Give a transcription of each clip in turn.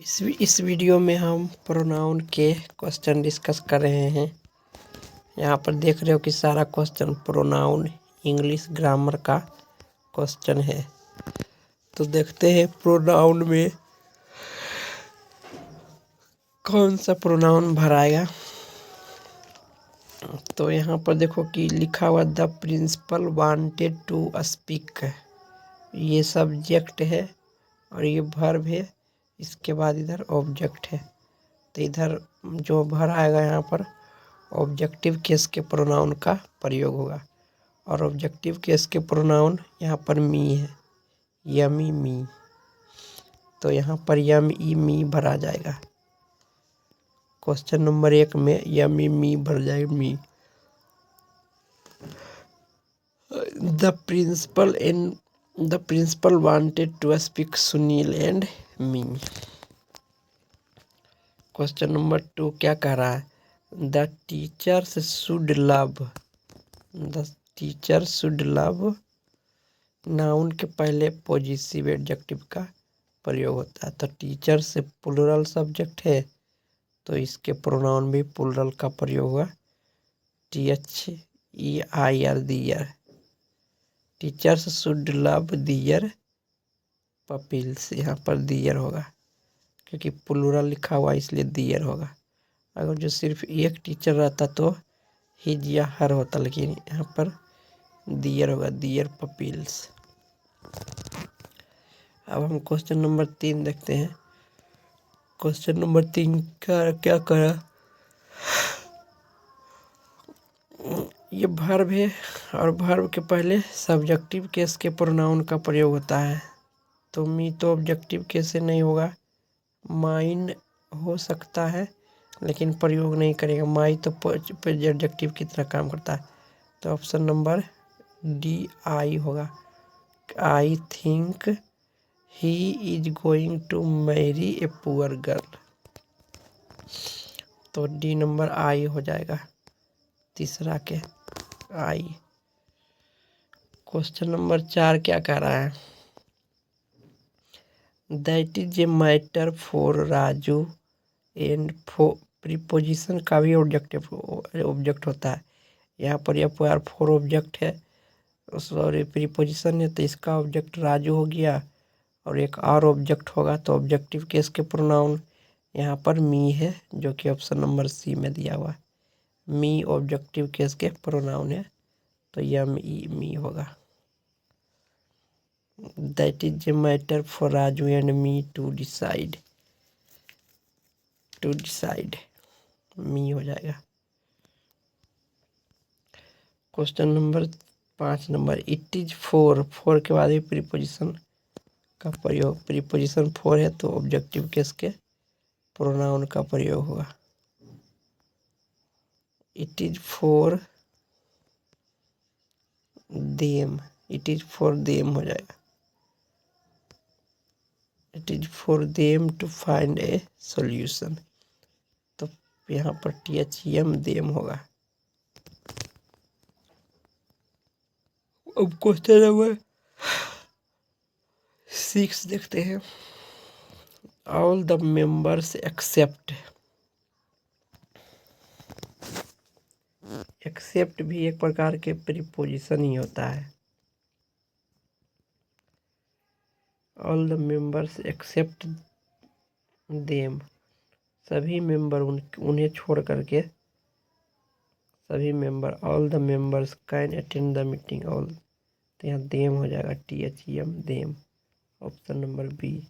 इस वीडियो में हम प्रोनाउन के क्वेश्चन डिस्कस कर रहे हैं। यहाँ पर देख रहे हो कि सारा क्वेश्चन प्रोनाउन इंग्लिश ग्रामर का क्वेश्चन है। तो देखते हैं प्रोनाउन में कौन सा प्रोनाउन भराएगा। तो यहाँ पर देखो कि लिखा हुआ the principal wanted to speak, ये सब्जेक्ट है और ये वर्ब है। इसके बाद इधर ऑब्जेक्ट है। तो इधर जो भर आएगा यहाँ पर ऑब्जेक्टिव केस के प्रोनाउन का प्रयोग होगा और ऑब्जेक्टिव केस के प्रोनाउन यहाँ पर मी है, यमी मी। तो यहाँ पर यम ई मी भरा जाएगा। क्वेश्चन नंबर 1 में यमी मी भर जाएगा me. The principal wanted to speak Sunil and me. Question number 2 क्या कह रहा है? The teachers should love. Noun के पहले पॉजिटिव एडजेक्टिव का प्रयोग होता है। तो टीचर से प्लूरल सब्जेक्ट है तो इसके प्रोनाउन भी प्लूरल का प्रयोग हुआ, THEIR their. Teachers should love their pupils, यहाँ पर दियर होगा क्योंकि प्लूरल लिखा हुआ इसलिए दियर होगा। अगर जो सिर्फ एक टीचर रहता तो हिज या हर होता, लेकिन यहाँ पर दियर होगा, दियर पपील्स। अब हम क्वेश्चन नंबर 3 देखते हैं। क्वेश्चन नंबर 3 का क्या करा? ये वर्ब है और वर्ब के पहले सब्जेक्टिव केस के प्रोनाउन का प्रयोग होता है। तो मी तो ऑब्जेक्टिव केस से नहीं होगा, माइन हो सकता है लेकिन प्रयोग नहीं करेगा। माई तो एडजेक्टिव की तरह काम करता है। तो ऑप्शन नंबर डी आई होगा। I think he is going to marry a poor girl. तो डी नंबर आई हो जाएगा, तीसरा के आई। क्वेश्चन नंबर 4 क्या कह रहा है? That is a matter for Raju and preposition का भी ऑब्जेक्ट होता है। यहाँ पर यह फॉर ऑब्जेक्ट है, सॉरी प्रीपोजिशन है, तो इसका ऑब्जेक्ट राजू हो गया और एक और ऑब्जेक्ट होगा। तो ऑब्जेक्टिव केस के प्रोनाउन यहाँ पर मी है, जो कि ऑप्शन नंबर सी में दिया हुआ है। मी ऑब्जेक्टिव केस के प्रोनाउन है, तो यम ई मी होगा। That is a matter for Raju and me to decide me हो जाएगा। Question number 5 number it is for के बाद भी प्रीपोजिशन का प्रयोग, प्रीपोजिशन फॉर है तो ऑब्जेक्टिव केस के प्रोनाउन का प्रयोग होगा। It is for them, it is for them हो जाएगा। It is for them to find a solution, तो यहाँ पर THEM देम होगा। अब क्वेश्चन नंबर 6 देखते हैं। ऑल द मेंबर्स एक्सेप्ट भी एक प्रकार के प्रीपोजिशन ही होता है। All the members except them, सभी मेंबर उन्हें छोड़ करके सभी member. All the members can attend the meeting. All, तो यहाँ देम हो जाएगा, THEM them. Option number B,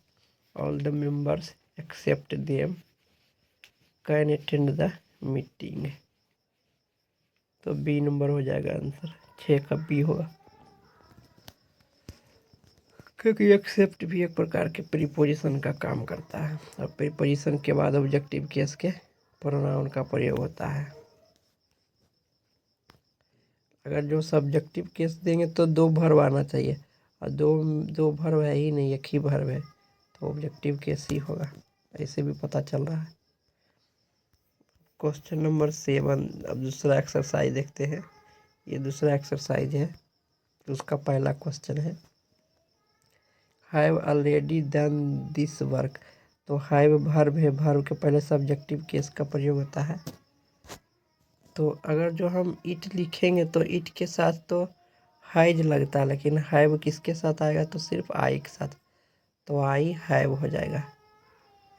all the members except them can attend the meeting. तो बी नंबर हो जाएगा आंसर, 6 का बी होगा, क्योंकि एक्सेप्ट भी एक प्रकार के प्रीपोजिशन का काम करता है और प्रीपोजिशन के बाद ऑब्जेक्टिव केस के प्रोनाउन का प्रयोग होता है। अगर जो सब्जेक्टिव केस देंगे तो 2 वर्ब आना चाहिए और दो वर्ब है ही नहीं, एक ही वर्ब है, तो ऑब्जेक्टिव केस ही होगा, ऐसे भी पता चल रहा है। क्वेश्चन नंबर 7, अब दूसरा एक्सरसाइज देखते हैं। ये दूसरा एक्सरसाइज है, उसका पहला क्वेश्चन है have already done this work. तो हैव वर्ब है, वर्ब के पहले सब्जेक्टिव केस का प्रयोग होता है। तो अगर जो हम इट लिखेंगे तो इट के साथ तो हैज लगता है, लेकिन हैव किसके साथ आएगा? तो सिर्फ आई के साथ। तो आई हैव हो जाएगा,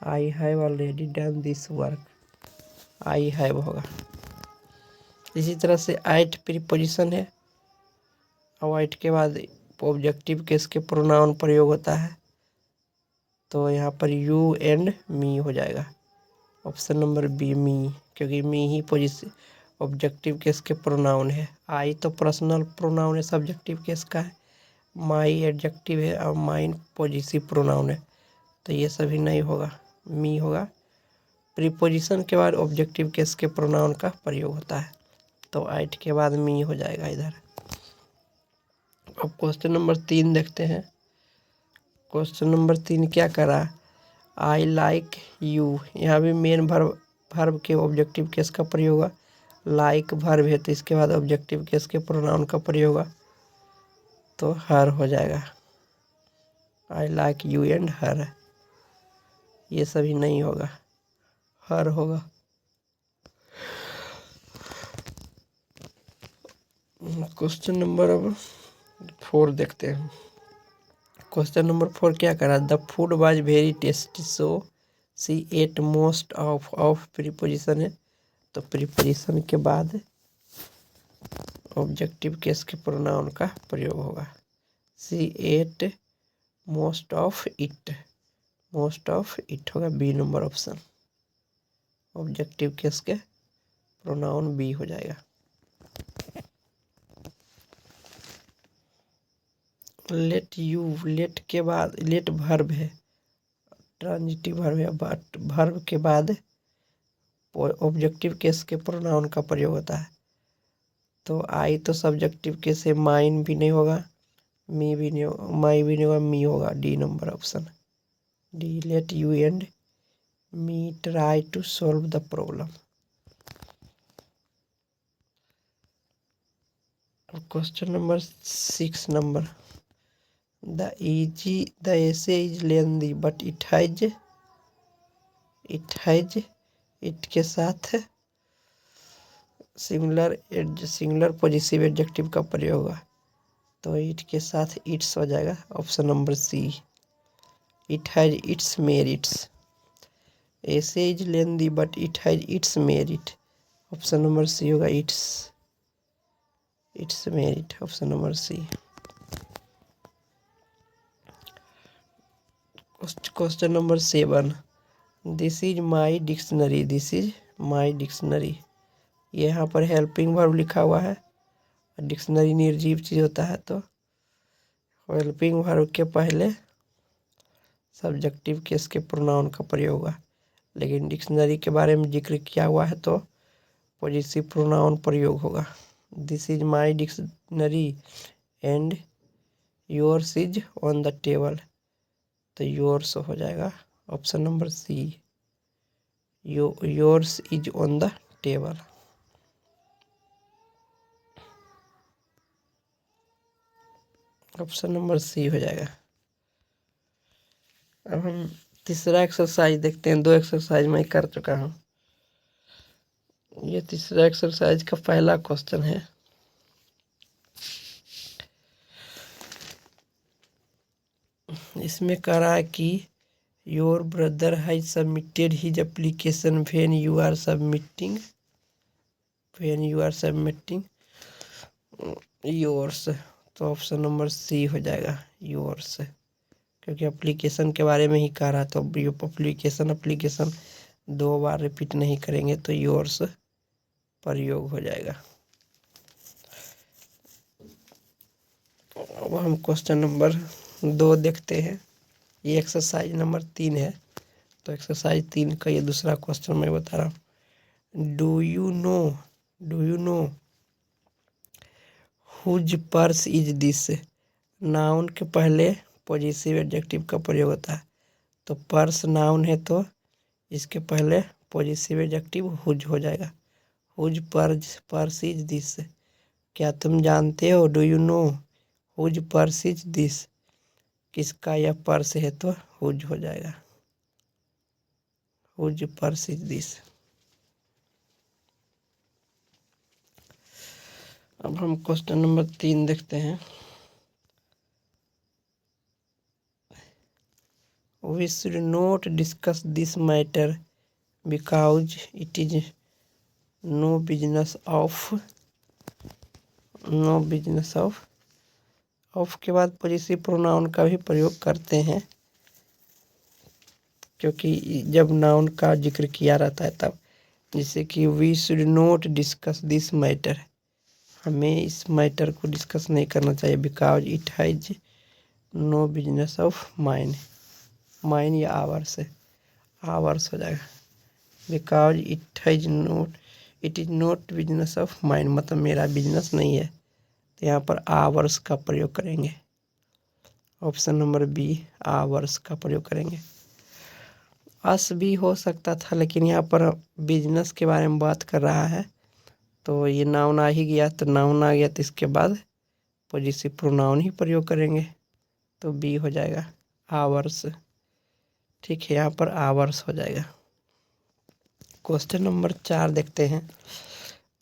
I have already done this work, I have होगा। इसी तरह से एट प्रीपोजिशन है, और एट के बाद ऑब्जेक्टिव केस के प्रोनाउन प्रयोग होता है। तो यहाँ पर यू एंड मी हो जाएगा, ऑप्शन नंबर बी मी, क्योंकि मी ही पोजिशन ऑब्जेक्टिव केस के प्रोनाउन है। आई तो पर्सनल प्रोनाउन है, सब्जेक्टिव केस का है। माई एडजेक्टिव है और माइन पॉजिटिव प्रोनाउन है, तो ये सभी नहीं होगा, मी होगा। प्रीपोजिशन के बाद ऑब्जेक्टिव केस के प्रोनाउन का प्रयोग होता है, तो एट के बाद मी हो जाएगा इधर। अब क्वेश्चन नंबर 3 देखते हैं। क्वेश्चन नंबर 3 क्या करा? आई लाइक यू, यहाँ भी मेन वर्ब के ऑब्जेक्टिव केस का प्रयोग होगा। लाइक वर्ब है तो इसके बाद ऑब्जेक्टिव केस के प्रोनाउन का प्रयोग होगा, तो हर हो जाएगा। आई लाइक यू एंड हर, ये सभी नहीं होगा, हर होगा। क्वेश्चन नंबर अब 4 देखते हैं। क्वेश्चन नंबर 4 क्या करा? The food was very tasty so she eight most of preposition है, तो प्रीपोजिशन के बाद ऑब्जेक्टिव केस के प्रोनाउन का प्रयोग होगा। C eight most of it, most of it होगा B number option, objective case के प्रोनाउन बी हो जाएगा। लेट यू, लेट के बाद लेट वर्ब है, ट्रांजिटिव वर्ब है, बट वर्ब के बाद ऑब्जेक्टिव केस के प्रोनाउन का प्रयोग होता है। तो आई तो सब्जेक्टिव केस है, माइन भी नहीं होगा, मी भी नहीं होगा, माई भी नहीं होगा, मी होगा, D number option, D. Let you and me try to solve the problem. Question number 6 number, the essay is lengthy but it has it के साथ सिंगुलर पॉजिटिव एडजेक्टिव का प्रयोग होगा, तो इट के साथ इट्स हो जाएगा, option number C. It has its merits, essay is lengthy but it has its merit, option number C होगा, its merit, option number C. Question number 7, this is my dictionary, this is my dictionary, यहाँ पर helping verb लिखा हुआ है, dictionary निर्जीव चीज होता है, तो हेल्पिंग वर्ब के पहले सब्जेक्टिव केस के प्रोनाउन का प्रयोग होगा, लेकिन डिक्शनरी के बारे में जिक्र किया हुआ है तो पॉजिटिव प्रोनाउन प्रयोग होगा। This is my dictionary and yours is on the table, तो योर्स हो जाएगा, option number C, yours is on the table. Option number C हो जाएगा। अब हम तीसरा एक्सरसाइज देखते हैं, 2 एक्सरसाइज मैं कर चुका हूँ। ये तीसरा एक्सरसाइज का पहला क्वेश्चन है, इसमें कह रहा है कि your brother has submitted his application when you are submitting yours, तो ऑप्शन नंबर सी हो जाएगा, योर्स, क्योंकि एप्लीकेशन के बारे में ही कह रहा, तो एप्लीकेशन 2 बार रिपीट नहीं करेंगे, तो योर्स प्रयोग हो जाएगा। अब हम क्वेश्चन नंबर 2 देखते हैं, ये एक्सरसाइज नंबर 3 है, तो एक्सरसाइज 3 का ये दूसरा क्वेश्चन मैं बता रहा हूँ। Do you know whose purse is this, noun के पहले पॉजिटिव एडजेक्टिव का प्रयोग होता है, तो पर्स नाउन है तो इसके पहले पॉजिटिव एडजेक्टिव हुज हो जाएगा, हुज पर्स इज दिस। क्या तुम जानते हो? Do you know whose purse is this, किसका यह पर्स है, तो हुज हो जाएगा। Whose purse is this. अब हम क्वेश्चन नंबर 3 देखते हैं। We should not discuss this matter because it is no business of के बाद पॉजिटिव प्रोनाउन का भी प्रयोग करते हैं, क्योंकि जब नाउन का जिक्र किया रहता है तब, जैसे कि we should not discuss this matter, हमें इस मैटर को डिस्कस नहीं करना चाहिए, because it has no business of mine, mine या आवर्स है, आवर्स हो जाएगा, because it is not business of mine, मतलब मेरा बिजनेस नहीं है, तो यहाँ पर आवर्स का प्रयोग करेंगे। ऑप्शन नंबर बी आवर्स का प्रयोग करेंगे। अस भी हो सकता था, लेकिन यहाँ पर बिजनेस के बारे में बात कर रहा है, तो ये नाउन आ ही गया, तो नाउन आ गया तो इसके बाद पॉजिटिव प्रोनाउन ही प्रयोग करेंगे, तो बी हो जाएगा आवर्स। ठीक है, यहाँ पर आवर्स हो जाएगा। क्वेश्चन नंबर 4 देखते हैं।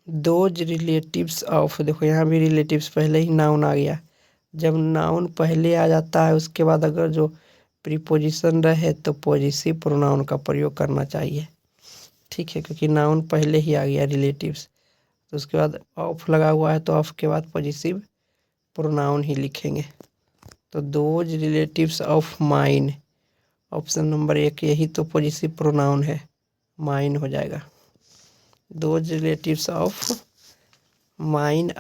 दोज रिलेटिव्स ऑफ, देखो यहाँ भी रिलेटिव्स, पहले ही नाउन आ गया। जब नाउन पहले आ जाता है उसके बाद अगर जो प्रीपोजिशन रहे तो पॉजिटिव प्रोनाउन का प्रयोग करना चाहिए। ठीक है, क्योंकि नाउन पहले ही आ गया रिलेटिव्स, तो उसके बाद ऑफ लगा हुआ है, तो ऑफ के बाद पॉजिटिव प्रोनाउन ही लिखेंगे। तो those relatives of mine, option number 1 यही तो पॉजिटिव प्रोनाउन है, माइन हो जाएगा। Those relatives of mine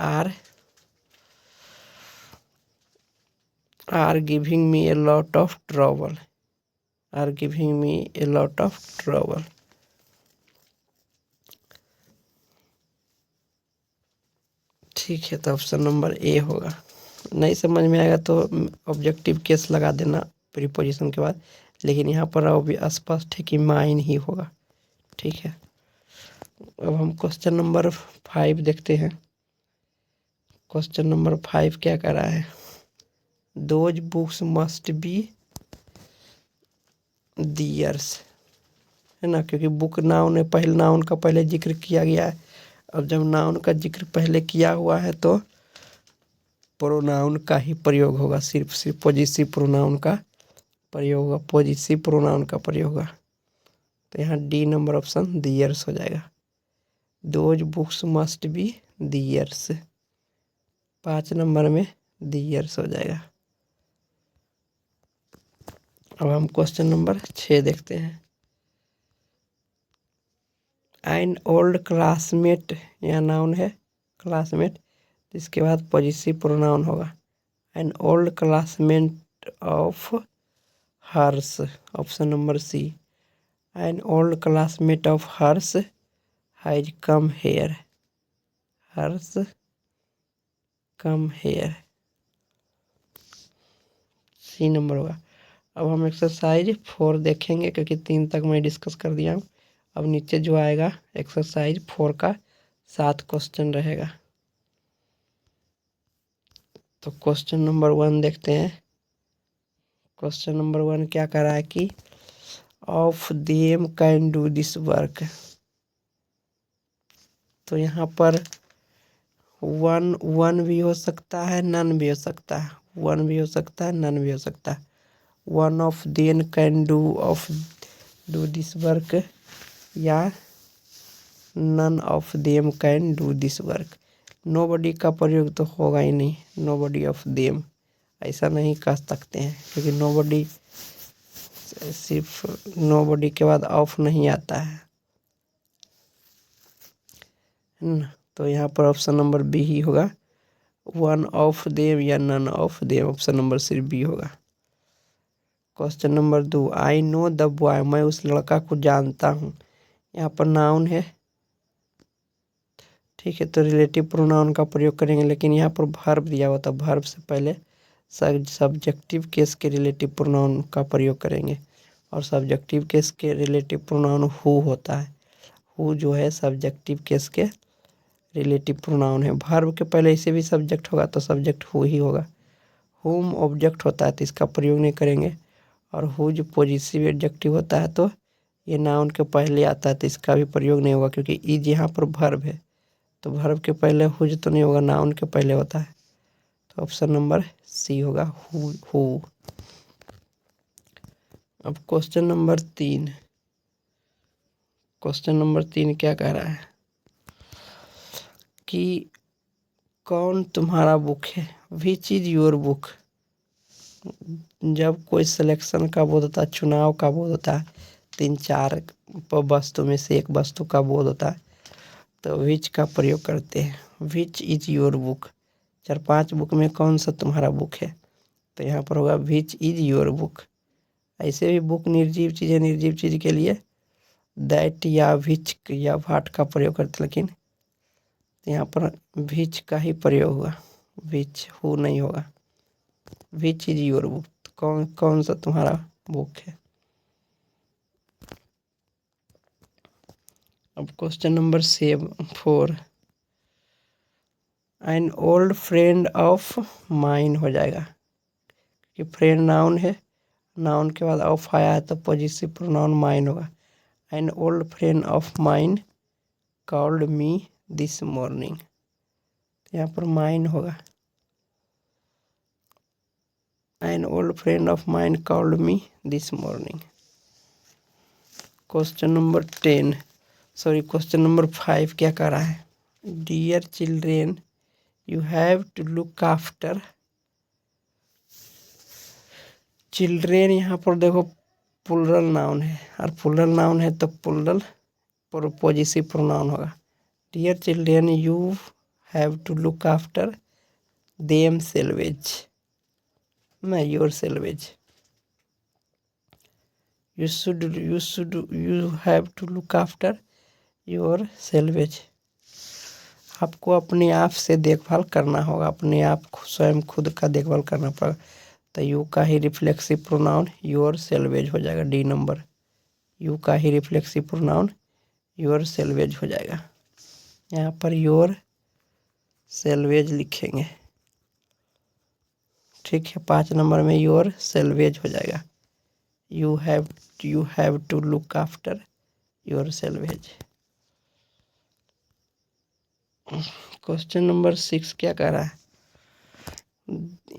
are giving me a lot of trouble, are giving me a lot of trouble। ठीक है, तो ऑप्शन नंबर ए होगा। नहीं समझ में आएगा तो ऑब्जेक्टिव केस लगा देना प्रीपोजिशन के बाद, लेकिन यहाँ पर अब स्पष्ट है कि माइन ही होगा। ठीक है, अब हम क्वेश्चन नंबर 5 देखते हैं। क्वेश्चन नंबर 5 क्या कर रहा है? Those books must be theirs, है ना, क्योंकि बुक नाउन है, पहले नाउन का पहले जिक्र किया गया है। अब जब नाउन का जिक्र पहले किया हुआ है तो प्रोनाउन का ही प्रयोग होगा, सिर्फ पॉजिटिव प्रोनाउन का प्रयोग होगा, पॉजिटिव प्रोनाउन का प्रयोग होगा। तो यहाँ डी नंबर ऑप्शन दियर्स हो जाएगा। Those books must be theirs, 5 number में दियर्स हो जाएगा। अब हम क्वेश्चन नंबर 6 देखते हैं। एन ओल्ड क्लासमेट, यहाँ नाउन है क्लासमेट, इसके बाद पॉजिटिव प्रोनाउन होगा। An old classmate of hers, option number C. An old classmate of hers has come here, hers come here, C number होगा। अब हम एक्सरसाइज 4 देखेंगे, क्योंकि 3 तक मैं डिस्कस कर दिया हूँ। अब नीचे जो आएगा एक्सरसाइज 4 का 7 क्वेश्चन रहेगा। तो क्वेश्चन नंबर 1 देखते हैं। क्वेश्चन नंबर 1 क्या कर रहा है कि of them can do this work, तो यहाँ पर वन भी हो सकता है, नन भी हो सकता है, वन भी हो सकता है, नन भी हो सकता है। One of them can do this work या none of them can do this work. Nobody का प्रयोग तो होगा ही नहीं, नोबडी ऑफ देम ऐसा नहीं कह सकते हैं, क्योंकि नोबडी, सिर्फ नोबडी के बाद ऑफ नहीं आता है ना। तो यहाँ पर ऑप्शन नंबर बी ही होगा, वन ऑफ देम या none of them, option number सिर्फ बी होगा। Question number 2, I know the boy, मैं उस लड़का को जानता हूँ। यहाँ पर नाउन है, ठीक है, तो रिलेटिव प्रोनाउन का प्रयोग करेंगे, लेकिन यहाँ पर वर्ब दिया हुआ था, वर्ब से पहले सब्जेक्टिव केस के रिलेटिव प्रोनाउन का प्रयोग करेंगे, और सब्जेक्टिव केस के रिलेटिव प्रोनाउन हु होता है। हु जो है सब्जेक्टिव केस के रिलेटिव प्रोनाउन है। वर्ब के पहले इसे भी सब्जेक्ट होगा तो सब्जेक्ट हु ही होगा। हुम ऑब्जेक्ट होता है तो इसका प्रयोग नहीं करेंगे, और हु जो पॉजिटिव एडजेक्टिव होता है तो ये नाउन के पहले आता है तो इसका भी प्रयोग नहीं होगा, क्योंकि इज यहाँ पर वर्ब है तो वर्ब के पहले हुज तो नहीं होगा, नाउन के पहले होता है। तो ऑप्शन नंबर सी होगा हु। अब क्वेश्चन नंबर 3, क्वेश्चन नंबर 3 क्या कह रहा है कि कौन तुम्हारा बुक है, विच इज योर बुक। जब कोई सिलेक्शन का बोध होता है, चुनाव का बोध होता है, 3-4 वस्तु में से एक वस्तु का बोध होता है तो विच का प्रयोग करते हैं। Which is your book, 4-5 book में कौन सा तुम्हारा बुक है, तो यहाँ पर होगा विच इज योर बुक। ऐसे भी बुक निर्जीव चीज़ है, निर्जीव चीज़ के लिए दैट या विच या वाट का प्रयोग करते, लेकिन यहाँ पर विच का ही प्रयोग हुआ, विच हु नहीं होगा। विच इज योर बुक, कौन कौन सा तुम्हारा बुक है। अब question number 4, N old friend of mine हो जाएगा, कि फ्रेंड नाउन है, नाउन के बाद ऑफ आया है तो पॉजिटिव प्रोनाउन माइन होगा। An old friend of mine called me this morning, यहाँ पर माइन होगा। An old friend of mine called me this morning. Question number 5 क्या कह रहा है, dear children you have to look after. Children यहाँ पर देखो प्लूरल नाउन है, और प्लूरल नाउन है तो प्लूरल पॉजिटिव प्रोनाउन होगा। Dear children you have to look after them selves, नहीं your selves. you have to look after your selvedge। आपको अपने आप से देखभाल करना होगा, अपने आप स्वयं खुद का देखभाल करना पड़ेगा। तो यू का ही रिफ्लेक्सिव प्रोनाउन योर सेल्वेज हो जाएगा, डी नंबर। यू का ही रिफ्लेक्सिव प्रोनाउन योर सेल्वेज हो जाएगा, यहाँ पर योर सेल्वेज लिखेंगे, ठीक है। 5 नंबर में योर सेल्वेज हो जाएगा। You have to look after your selvage। Question number 6 क्या कह रहा है,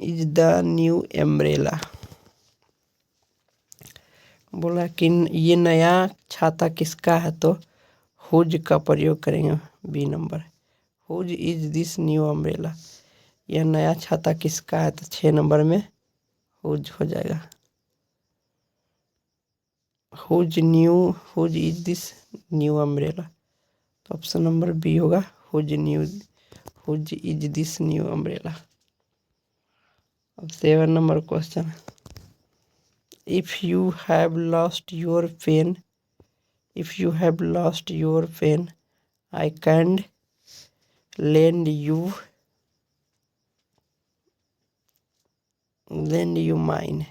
इज द न्यू एम्ब्रेला। बोला कि ये नया छाता किसका है, तो हुज का प्रयोग करेंगे, B number. Whose is this new umbrella, यह नया छाता किसका है, तो 6 नंबर में हुज हो जाएगा। Whose is this new umbrella, तो ऑप्शन नंबर बी होगा, whose is this new umbrella. अब 7 number question, if you have lost your pen I can lend you mine.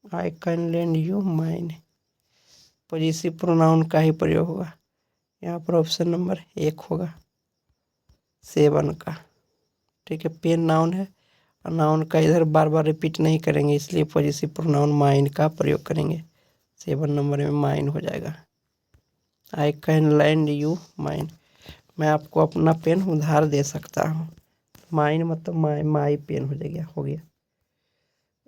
I can lend you mine, positive pronoun का ही प्रयोग होगा, यहाँ पर option number 1 होगा 7 का, ठीक है। पेन नाउन है और नाउन का इधर बार बार रिपीट नहीं करेंगे, इसलिए पॉजिटिव प्रोनाउन माइन का प्रयोग करेंगे। 7 नंबर में माइन हो जाएगा। I can land you mine, मैं आपको अपना पेन उधार दे सकता हूँ। माइन मतलब माई पेन हो गया।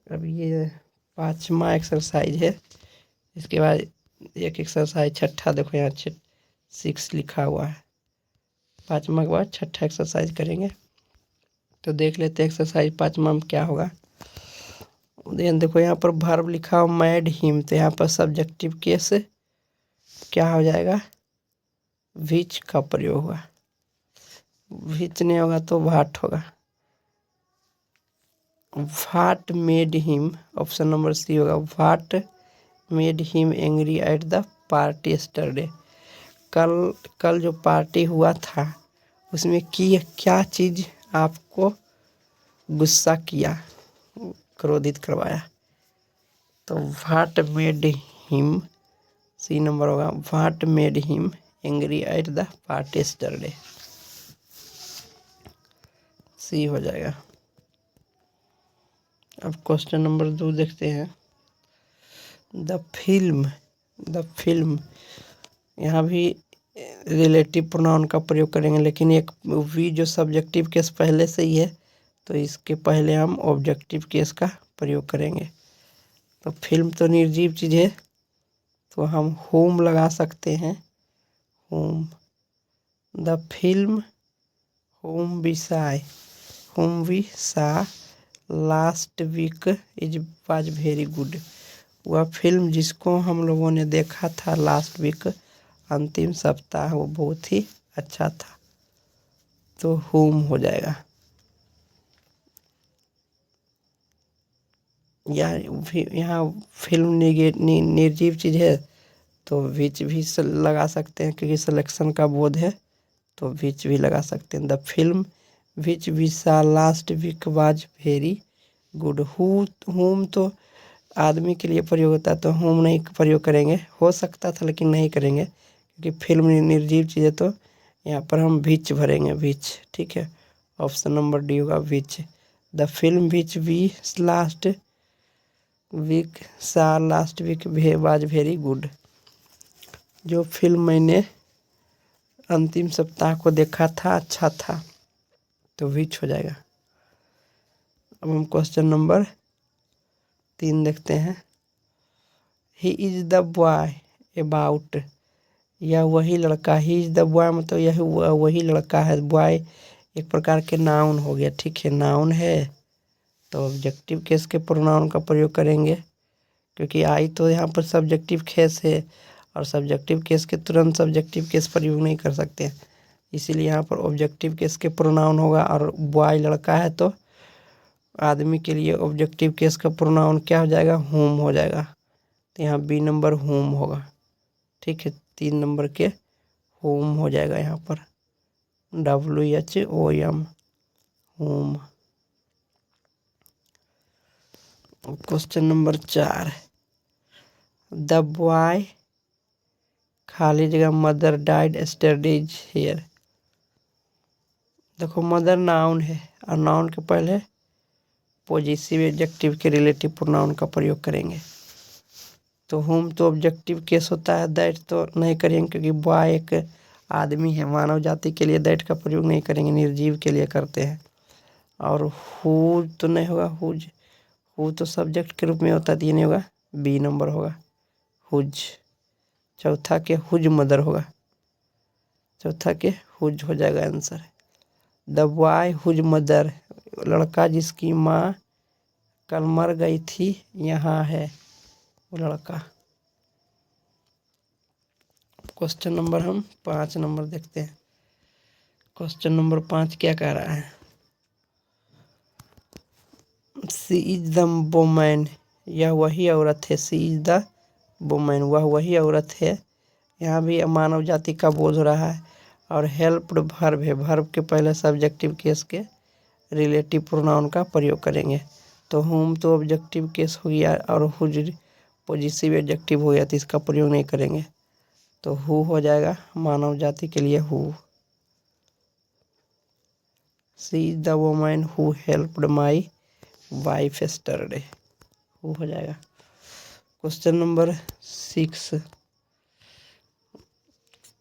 अब ये 5वां एक्सरसाइज है, इसके बाद एक एक्सरसाइज छठा, देखो यहाँ 6 लिखा हुआ है। 5वां के बाद छठा एक्सरसाइज करेंगे, तो देख लेते हैं एक्सरसाइज 5वां में क्या होगा। देखो यहाँ पर वर्ब लिखा हो मैड हिम, तो यहाँ पर सब्जेक्टिव केस क्या हो जाएगा, विच का प्रयोग होगा। विच नहीं होगा तो वाट होगा। What made him, option number C होगा, what made him angry at the party yesterday. कल जो पार्टी हुआ था उसमें क्या चीज़ आपको गुस्सा किया, क्रोधित करवाया, तो what made him, C number होगा, what made him angry at the party yesterday, C हो जाएगा। अब क्वेश्चन नंबर 2 देखते हैं। द फिल्म, यहाँ भी रिलेटिव प्रोनाउन का प्रयोग करेंगे, लेकिन एक वी जो सब्जेक्टिव केस पहले से ही है तो इसके पहले हम ऑब्जेक्टिव केस का प्रयोग करेंगे। तो फिल्म तो निर्जीव चीज़ है तो हम होम लगा सकते हैं, whom. The film whom we saw last week was very good. वह फिल्म जिसको हम लोगों ने देखा था लास्ट वीक, अंतिम सप्ताह, वो बहुत ही अच्छा था। तो होम हो जाएगा। यहाँ फिल्म निर्जीव चीज़ है तो विच भी लगा सकते हैं, क्योंकि सिलेक्शन का बोध है तो विच भी लगा सकते हैं। The film which we saw last week was very good. Whom तो आदमी के लिए प्रयोग होता है तो होम नहीं प्रयोग करेंगे, हो सकता था लेकिन नहीं करेंगे क्योंकि फिल्म निर्जीव चीज़ है। तो यहाँ पर हम विच भरेंगे, विच। ठीक है, ऑप्शन नंबर डी होगा which. The film which we last week saw last week was very good. जो फिल्म मैंने अंतिम सप्ताह को देखा था अच्छा था, तो विच हो जाएगा। अब हम क्वेश्चन नंबर 3 देखते हैं। He is the boy about, यह वही लड़का। ही इज द बॉय मतलब यह वही लड़का है। बॉय एक प्रकार के नाउन हो गया। ठीक है, नाउन है तो ऑब्जेक्टिव केस के प्रोनाउन का प्रयोग करेंगे, क्योंकि आई तो यहाँ पर सब्जेक्टिव केस है और सब्जेक्टिव केस के तुरंत सब्जेक्टिव केस प्रयोग नहीं कर सकते हैं, इसीलिए यहाँ पर ऑब्जेक्टिव केस के प्रोनाउन होगा। और बॉय लड़का है तो आदमी के लिए ऑब्जेक्टिव केस का प्रोनाउन क्या हो जाएगा, होम हो जाएगा। तो यहाँ बी नंबर होम होगा। ठीक है, 3 नंबर के होम हो जाएगा यहाँ पर, WHOM, home. Question number 4। The boy खाली जगह मदर डाइड स्टडीज हियर। देखो मदर नाउन है और नाउन के पहले पॉजिटिव एडजेक्टिव के रिलेटिव प्रोनाउन का प्रयोग करेंगे। तो होम तो ऑब्जेक्टिव केस होता है, दैट तो नहीं करेंगे क्योंकि बॉय एक आदमी है, मानव जाति के लिए दैट का प्रयोग नहीं करेंगे, निर्जीव के लिए करते हैं। और हु तो नहीं होगा, हु तो सब्जेक्ट के रूप में होता है, ये नहीं होगा, बी नंबर होगा, हुज। चौथा के हुज मदर होगा, चौथा के हुज हो जाएगा answer. The boy whose mother, लड़का जिसकी माँ कल मर गई थी यहाँ है, वो लड़का। क्वेश्चन नंबर हम 5 नंबर देखते हैं। क्वेश्चन नंबर 5 क्या कह रहा है। सी इज द वुमन, यह वही औरत है। सी इज द वुमन, वह वही औरत है। यहाँ भी मानव जाति का बोध हो रहा है। और हेल्प्ड वर्ब है, वर्ब के पहले सब्जेक्टिव केस के रिलेटिव प्रोनाउन का प्रयोग करेंगे। तो होम तो ऑब्जेक्टिव केस हो गया और हुज पॉजिटिव एडजेक्टिव हो गया, तो इसका प्रयोग नहीं करेंगे। तो हु हो जाएगा मानव जाति के लिए who. She is the woman who helped my wife yesterday, who हो जाएगा। Question number 6।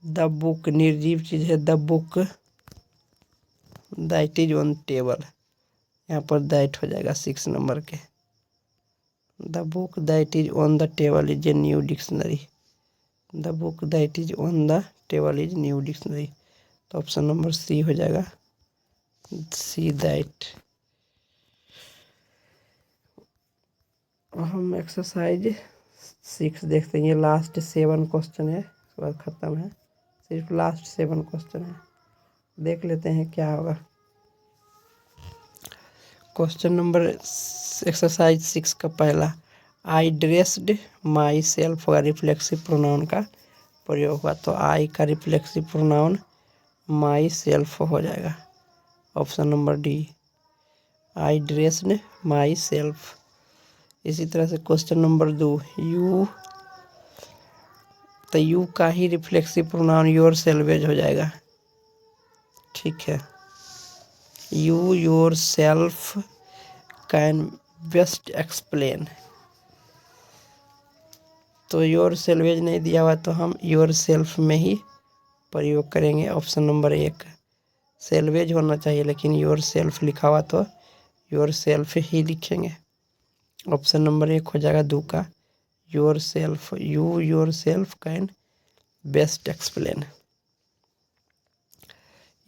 द बुक निर्जीव चीज है। The book that is on table, यहाँ पर दैट हो जाएगा 6 नंबर के। The book that is on the table is a new dictionary. The book that is on the table is new dictionary. तो option number C हो जाएगा, see that. हम exercise 6 देखते हैं। ये लास्ट 7 क्वेश्चन है, उसके बाद ख़त्म है। सिर्फ लास्ट 7 क्वेश्चन है, देख लेते हैं क्या होगा। क्वेश्चन नंबर एक्सरसाइज 6 का पहला, आई ड्रेस्ड माई सेल्फ का रिफ्लेक्सिव प्रोनाउन का प्रयोग हुआ। तो आई का रिफ्लेक्सिव प्रोनाउन माई सेल्फ हो जाएगा, option number D, I dressed my self. इसी तरह से क्वेश्चन नंबर 2, यू, तो यू का ही रिफ्लेक्सिव प्रोनाउन योर सेल्वेज हो जाएगा। ठीक है, you your self can best explain. तो योर सेल्वेज नहीं दिया हुआ तो हम योर सेल्फ में ही प्रयोग करेंगे। ऑप्शन नंबर 1 सेल्वेज होना चाहिए, लेकिन योर सेल्फ लिखा हुआ तो योर सेल्फ ही लिखेंगे। ऑप्शन नंबर 1 हो जाएगा 2 का your self. You your self can best explain.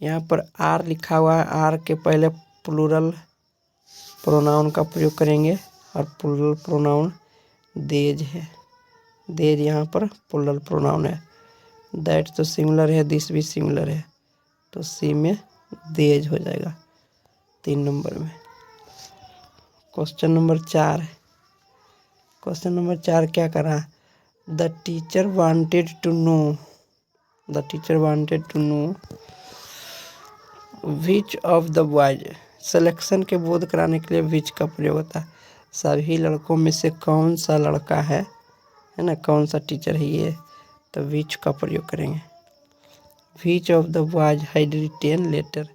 यहाँ पर आर लिखा हुआ है, आर के पहले प्लूरल प्रोनाउन का प्रयोग करेंगे और प्लूरल प्रोनाउन देज है। देज यहाँ पर प्लूरल प्रोनाउन है। दैट तो सिंगुलर है, दिस भी सिंगुलर है, तो सी में देज हो जाएगा 3 नंबर में। Question number 4। क्वेश्चन नंबर 4 क्या करा? The teacher wanted to know. The teacher wanted to know which of the boys. Selection के बोध कराने के लिए विच का प्रयोग होता है। सभी लड़कों में से कौन सा लड़का है ना, कौन सा टीचर है ये, तो विच का प्रयोग करेंगे। Which of the boys had written letter.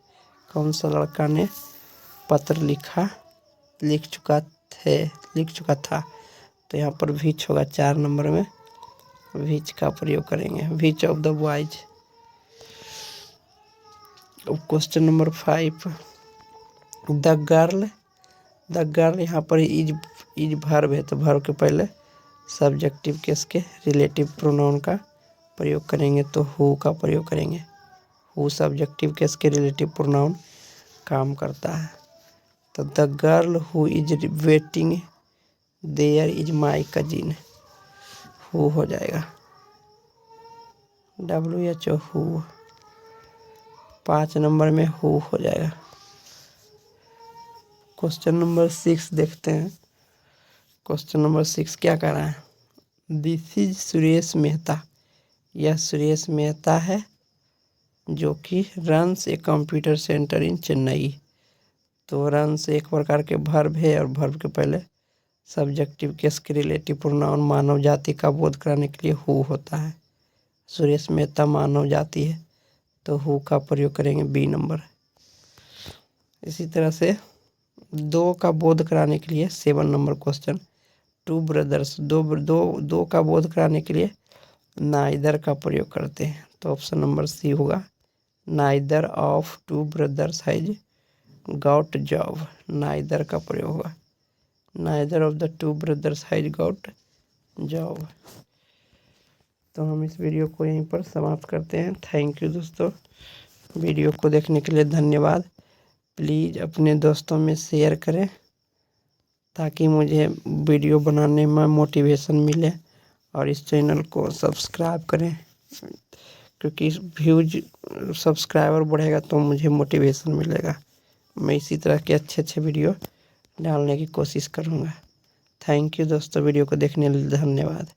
कौन सा लड़का ने पत्र लिख चुका था, तो यहाँ पर विच होगा 4 नंबर में, विच का प्रयोग करेंगे। Which of the boys. Question number 5 the girl यहाँ पर इज वर्ब है, तो वर्ब के पहले सब्जेक्टिव केस के रिलेटिव प्रोनाउन का प्रयोग करेंगे, तो हु का प्रयोग करेंगे। हु सब्जेक्टिव केस के रिलेटिव प्रोनाउन काम करता है। तो the girl who is waiting there is my cousin. Who हो जाएगा WHO हु। 5 नंबर में हु हो जाएगा। क्वेश्चन नंबर 6 देखते हैं। क्वेश्चन नंबर 6 क्या कर रहा है? This is Suresh Mehta. यह सुरेश मेहता है जो कि रन्स ए कंप्यूटर सेंटर इन चेन्नई। तो रन्स एक प्रकार के वर्ब है और वर्ब के पहले सब्जेक्टिव केस के रिलेटिव प्रोनाउन मानव जाति का बोध कराने के लिए हु होता है। सुरेश मेहता मानव जाति है, तो हु का प्रयोग करेंगे बी नंबर। इसी तरह से 2 का बोध कराने के लिए 7 नंबर क्वेश्चन। 2 ब्रदर्स। दो का बोध कराने के लिए नाइदर का प्रयोग करते हैं, तो ऑप्शन नंबर सी होगा neither of 2 brothers has got job. Neither का प्रयोग होगा। Neither of the 2 brothers has got job. तो हम इस वीडियो को यहीं पर समाप्त करते हैं। थैंक यू दोस्तों, वीडियो को देखने के लिए धन्यवाद। प्लीज़ अपने दोस्तों में शेयर करें ताकि मुझे वीडियो बनाने में मोटिवेशन मिले, और इस चैनल को सब्सक्राइब करें, क्योंकि व्यूज सब्सक्राइबर बढ़ेगा तो मुझे मोटिवेशन मिलेगा। मैं इसी तरह के अच्छे वीडियो डालने की कोशिश करूँगा। थैंक यू दोस्तों, वीडियो को देखने के लिए धन्यवाद।